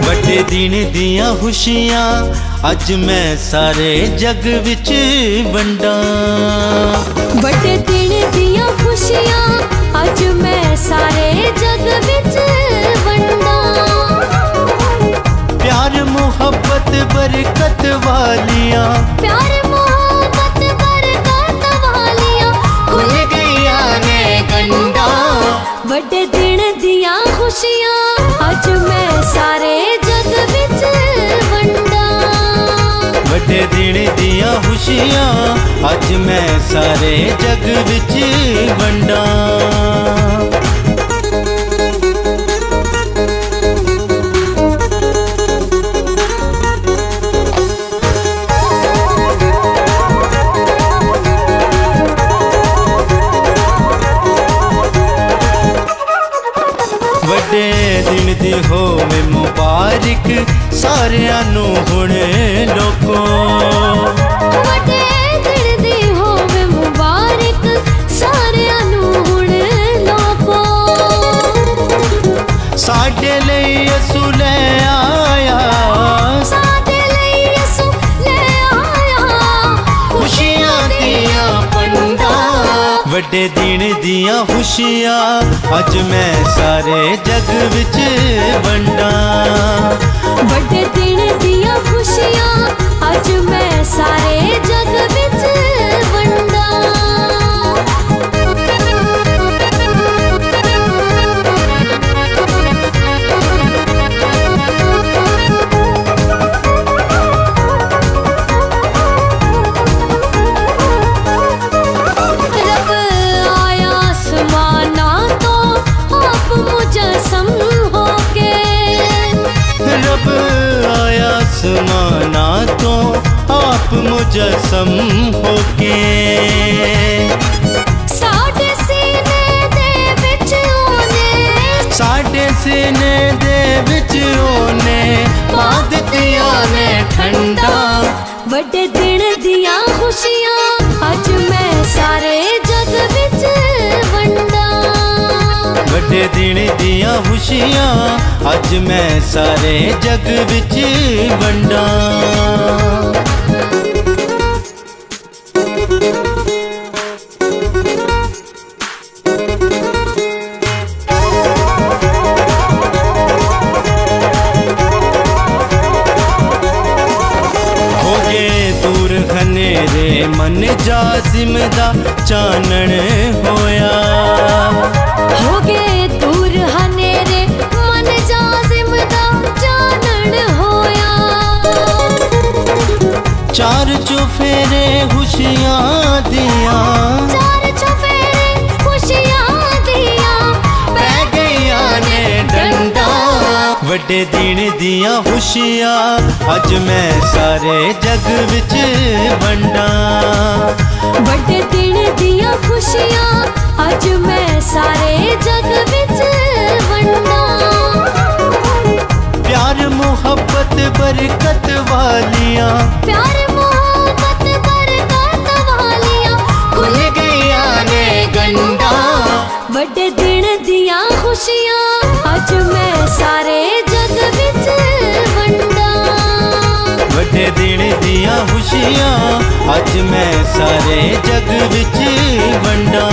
बड़े दिन दियां खुशियां अज मैं सारे जग विच वंडा। बड़े दिन दियां खुशियां अज मैं सारे जग विच वंडा। प्यार मुहब्बत बरकत वालियां, प्यार मोहब्बत बरकत वालियां खुल गईयां ने गंडा। बड़े दिन दियां खुशियां अज मैं सारे जग विच वंडा। बड़े दिन दियां खुशियां अज मैं सारे जग विच वंडा। बड़े दिन दी होवे मुबारक सारियां नू हुण लोको। बड़े दिन दी होवे मुबारक सारियां नू हुण लोको। साडे लई यसू ले आया, साडे लई यसू ले आया खुशियां दियां पंडा। बड़े दिन दियां खुशियां अज मैं सारे जग विच वंडा। बड़े दिन दियां खुशियां अज मैं सारे जग विच वंडा। रब आया आसमाना तो आप मुजस्सम होके। रब आया आसमाना तो आप मुजस्सम होके। साडे सीने दे विच ओने, साडे सीने दे विच ओने पा दित्तियां ने ठंडा। बड़े दिन दियां खुशियां अज मैं सारे जग विच वंडा। बड़े दिन दियां खुशियां अज मैं सारे जग विच वंडा। हो गए दूर खनेरे मन जासिम दा चानण होया। हो गए दूर हनेरे मन जासिम दा चानण होया। चार चुफेरे खुशियां दियां, चार चुफेरे खुशियां दियां पै गईयां ने डंडा। बड़े दिन दियां खुशियां अज मैं सारे जग विच वंडा। बड़े दिन दियां खुशियां अज मैं सारे जग विच वंडा। प्यार मुहब्बत बरकत वालियां, प्यार मोहब्बत बरकत वालियां खुल गईयां ने गंडा। बड़े दिन दियां खुशियां अज मैं सारे जग विच वंडा। बड़े दिन दियां खुशियां अज मैं सारे जग विच वंडा।